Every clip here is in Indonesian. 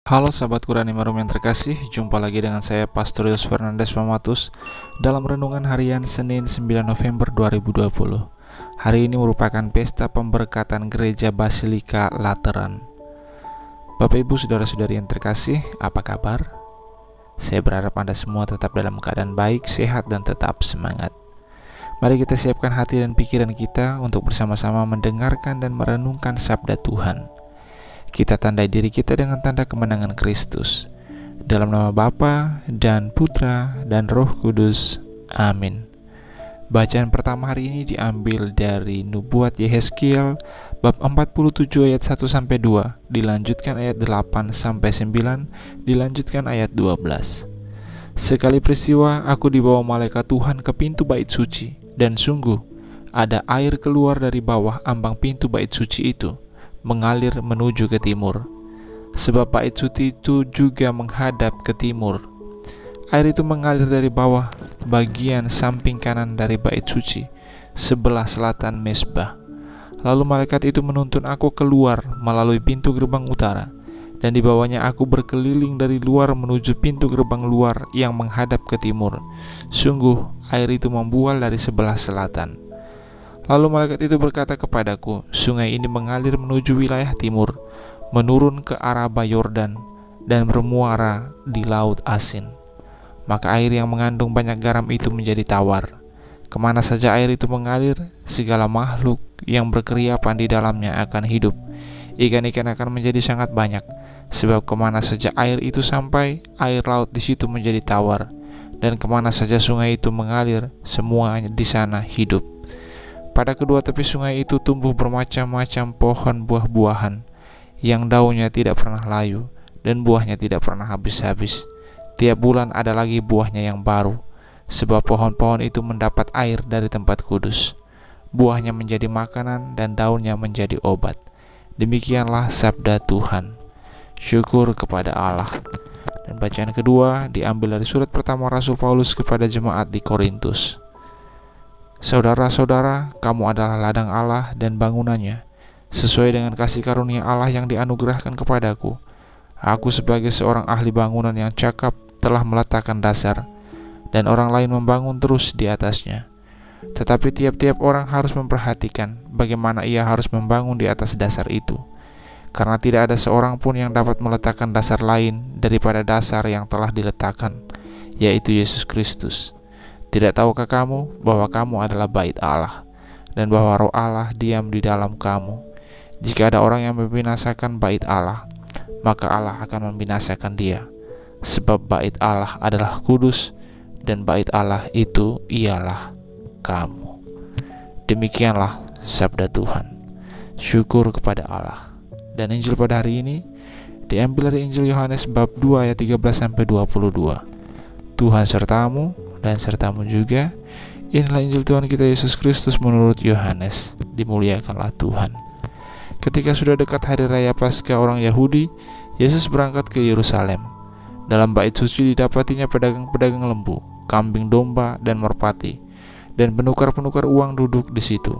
Halo sahabat Qurani Marum yang terkasih, jumpa lagi dengan saya Pastor Yos Fernandes Pamatus dalam Renungan Harian Senin 9 November 2020. Hari ini merupakan pesta pemberkatan Gereja Basilika Lateran. Bapak Ibu Saudara-saudari yang terkasih, apa kabar? Saya berharap Anda semua tetap dalam keadaan baik, sehat, dan tetap semangat. Mari kita siapkan hati dan pikiran kita untuk bersama-sama mendengarkan dan merenungkan sabda Tuhan. Kita tandai diri kita dengan tanda kemenangan Kristus. Dalam nama Bapa dan Putra dan Roh Kudus. Amin. Bacaan pertama hari ini diambil dari Nubuat Yehezkiel bab 47 ayat 1-2, dilanjutkan ayat 8-9, dilanjutkan ayat 12. Sekali peristiwa aku dibawa malaikat Tuhan ke pintu bait suci, dan sungguh ada air keluar dari bawah ambang pintu bait suci itu, mengalir menuju ke timur, sebab bait suci itu juga menghadap ke timur. Air itu mengalir dari bawah bagian samping kanan dari bait suci, sebelah selatan mezbah. Lalu malaikat itu menuntun aku keluar melalui pintu gerbang utara, dan di bawahnya aku berkeliling dari luar menuju pintu gerbang luar yang menghadap ke timur. Sungguh air itu membual dari sebelah selatan. Lalu malaikat itu berkata kepadaku, sungai ini mengalir menuju wilayah timur, menurun ke Araba Yordan, dan bermuara di Laut Asin. Maka air yang mengandung banyak garam itu menjadi tawar. Kemana saja air itu mengalir, segala makhluk yang berkeriapan di dalamnya akan hidup. Ikan-ikan akan menjadi sangat banyak, sebab kemana saja air itu sampai, air laut di situ menjadi tawar. Dan kemana saja sungai itu mengalir, semuanya di sana hidup. Pada kedua tepi sungai itu tumbuh bermacam-macam pohon buah-buahan, yang daunnya tidak pernah layu, dan buahnya tidak pernah habis-habis. Tiap bulan ada lagi buahnya yang baru, sebab pohon-pohon itu mendapat air dari tempat kudus. Buahnya menjadi makanan, dan daunnya menjadi obat. Demikianlah sabda Tuhan. Syukur kepada Allah. Dan bacaan kedua diambil dari surat pertama Rasul Paulus kepada jemaat di Korintus. Saudara-saudara, kamu adalah ladang Allah dan bangunannya, sesuai dengan kasih karunia Allah yang dianugerahkan kepadaku. Aku sebagai seorang ahli bangunan yang cakap telah meletakkan dasar, dan orang lain membangun terus di atasnya. Tetapi tiap-tiap orang harus memperhatikan bagaimana ia harus membangun di atas dasar itu, karena tidak ada seorang pun yang dapat meletakkan dasar lain daripada dasar yang telah diletakkan, yaitu Yesus Kristus. Tidak tahukah kamu bahwa kamu adalah bait Allah, dan bahwa Roh Allah diam di dalam kamu? Jika ada orang yang membinasakan bait Allah, maka Allah akan membinasakan dia. Sebab bait Allah adalah kudus, dan bait Allah itu ialah kamu. Demikianlah sabda Tuhan. Syukur kepada Allah. Dan Injil pada hari ini diambil dari Injil Yohanes bab 2 ayat 13-22. Tuhan sertamu dan sertamu juga. Inilah Injil Tuhan kita Yesus Kristus menurut Yohanes. Dimuliakanlah Tuhan. Ketika sudah dekat hari raya Paskah orang Yahudi, Yesus berangkat ke Yerusalem. Dalam bait suci didapatinya pedagang-pedagang lembu, kambing domba, dan merpati, dan penukar-penukar uang duduk di situ.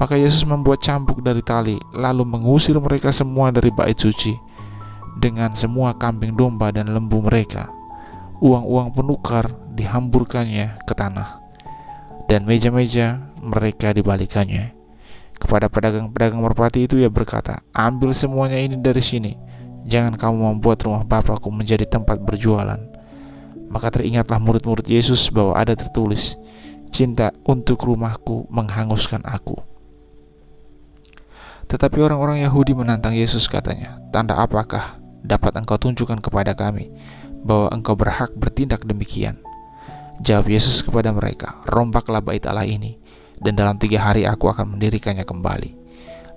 Maka Yesus membuat cambuk dari tali, lalu mengusir mereka semua dari bait suci, dengan semua kambing domba dan lembu mereka. Uang-uang penukar dihamburkannya ke tanah, dan meja-meja mereka dibalikannya. Kepada pedagang-pedagang merpati itu ia berkata, ambil semuanya ini dari sini, jangan kamu membuat rumah Bapakku menjadi tempat berjualan. Maka teringatlah murid-murid Yesus bahwa ada tertulis, cinta untuk rumahku menghanguskan aku. Tetapi orang-orang Yahudi menantang Yesus, katanya, tanda apakah dapat engkau tunjukkan kepada kami bahwa engkau berhak bertindak demikian? Jawab Yesus kepada mereka, rombaklah bait Allah ini, dan dalam 3 hari aku akan mendirikannya kembali.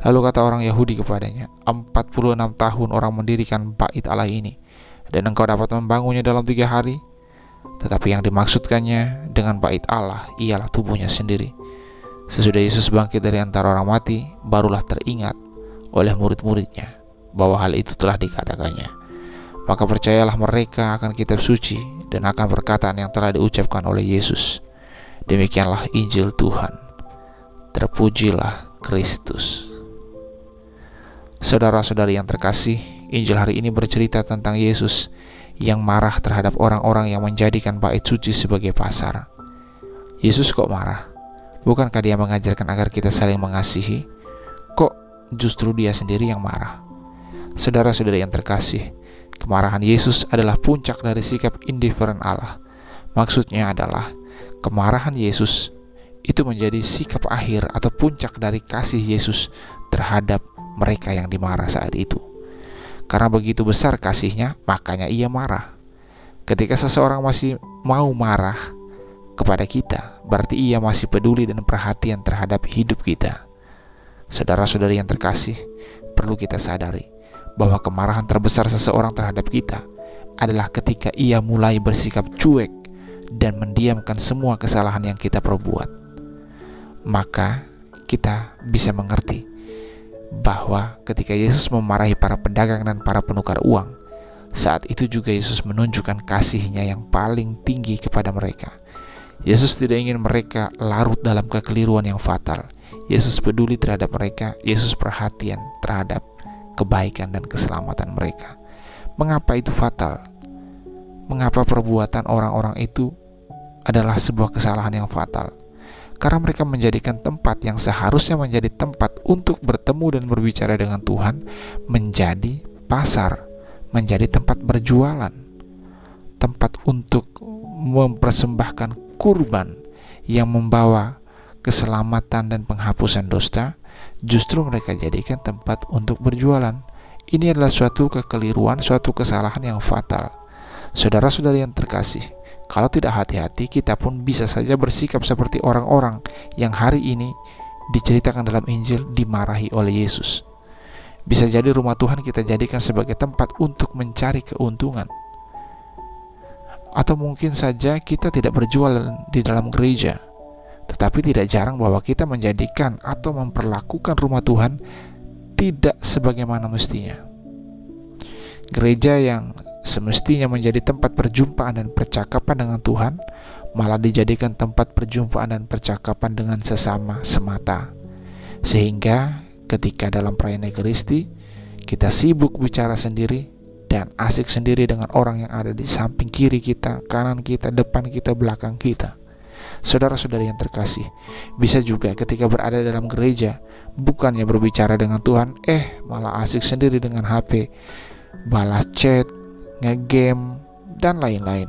Lalu kata orang Yahudi kepadanya, 46 tahun orang mendirikan bait Allah ini, dan engkau dapat membangunnya dalam 3 hari? Tetapi yang dimaksudkannya dengan bait Allah ialah tubuhnya sendiri. Sesudah Yesus bangkit dari antara orang mati, barulah teringat oleh murid-muridnya bahwa hal itu telah dikatakannya. Maka percayalah mereka akan kitab suci dan akan perkataan yang telah diucapkan oleh Yesus. Demikianlah Injil Tuhan. Terpujilah Kristus. Saudara-saudari yang terkasih, Injil hari ini bercerita tentang Yesus yang marah terhadap orang-orang yang menjadikan bait suci sebagai pasar. Yesus kok marah? Bukankah dia mengajarkan agar kita saling mengasihi? Kok justru dia sendiri yang marah? Saudara-saudari yang terkasih, kemarahan Yesus adalah puncak dari sikap indiferen Allah. Maksudnya adalah kemarahan Yesus itu menjadi sikap akhir atau puncak dari kasih Yesus terhadap mereka yang dimarah saat itu. Karena begitu besar kasihnya, makanya ia marah. Ketika seseorang masih mau marah kepada kita, berarti ia masih peduli dan perhatian terhadap hidup kita. Saudara-saudari yang terkasih, perlu kita sadari bahwa kemarahan terbesar seseorang terhadap kita adalah ketika ia mulai bersikap cuek dan mendiamkan semua kesalahan yang kita perbuat. Maka kita bisa mengerti bahwa ketika Yesus memarahi para pedagang dan para penukar uang, saat itu juga Yesus menunjukkan kasih-Nya yang paling tinggi kepada mereka. Yesus tidak ingin mereka larut dalam kekeliruan yang fatal. Yesus peduli terhadap mereka. Yesus perhatian terhadap kebaikan dan keselamatan mereka. Mengapa itu fatal? Mengapa perbuatan orang-orang itu adalah sebuah kesalahan yang fatal? Karena mereka menjadikan tempat yang seharusnya menjadi tempat untuk bertemu dan berbicara dengan Tuhan menjadi pasar, menjadi tempat berjualan, tempat untuk mempersembahkan kurban yang membawa keselamatan dan penghapusan dosa. Justru mereka jadikan tempat untuk berjualan. Ini adalah suatu kekeliruan, suatu kesalahan yang fatal. Saudara-saudari yang terkasih, kalau tidak hati-hati, kita pun bisa saja bersikap seperti orang-orang yang hari ini diceritakan dalam Injil dimarahi oleh Yesus. Bisa jadi rumah Tuhan kita jadikan sebagai tempat untuk mencari keuntungan. Atau mungkin saja kita tidak berjualan di dalam gereja, tetapi tidak jarang bahwa kita menjadikan atau memperlakukan rumah Tuhan tidak sebagaimana mestinya. Gereja yang semestinya menjadi tempat perjumpaan dan percakapan dengan Tuhan malah dijadikan tempat perjumpaan dan percakapan dengan sesama semata. Sehingga ketika dalam perayaan Ekaristi kita sibuk bicara sendiri dan asik sendiri dengan orang yang ada di samping kiri kita, kanan kita, depan kita, belakang kita. Saudara-saudari yang terkasih, bisa juga ketika berada dalam gereja bukannya berbicara dengan Tuhan, malah asik sendiri dengan HP, balas chat, nge-game, dan lain-lain.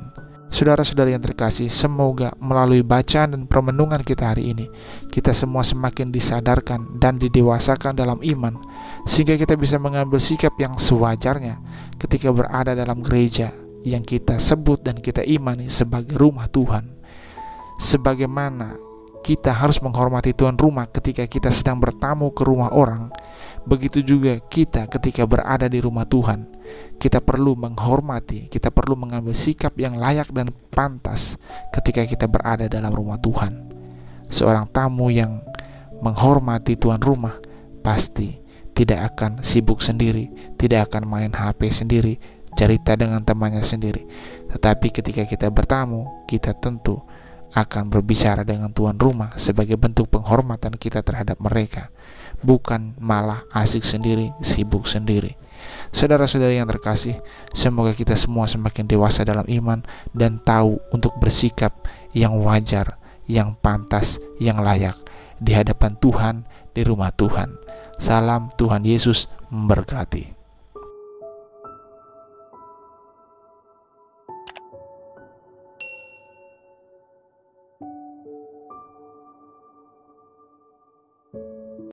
Saudara-saudari yang terkasih, semoga melalui bacaan dan permenungan kita hari ini, kita semua semakin disadarkan dan didewasakan dalam iman, sehingga kita bisa mengambil sikap yang sewajarnya ketika berada dalam gereja yang kita sebut dan kita imani sebagai rumah Tuhan. Sebagaimana kita harus menghormati tuan rumah ketika kita sedang bertamu ke rumah orang, begitu juga kita ketika berada di rumah Tuhan. Kita perlu menghormati, kita perlu mengambil sikap yang layak dan pantas ketika kita berada dalam rumah Tuhan. Seorang tamu yang menghormati tuan rumah pasti tidak akan sibuk sendiri, tidak akan main HP sendiri, cerita dengan temannya sendiri. Tetapi ketika kita bertamu, kita tentu akan berbicara dengan tuan rumah sebagai bentuk penghormatan kita terhadap mereka, bukan malah asik sendiri, sibuk sendiri. Saudara-saudari yang terkasih, semoga kita semua semakin dewasa dalam iman dan tahu untuk bersikap yang wajar, yang pantas, yang layak di hadapan Tuhan, di rumah Tuhan. Salam, Tuhan Yesus memberkati.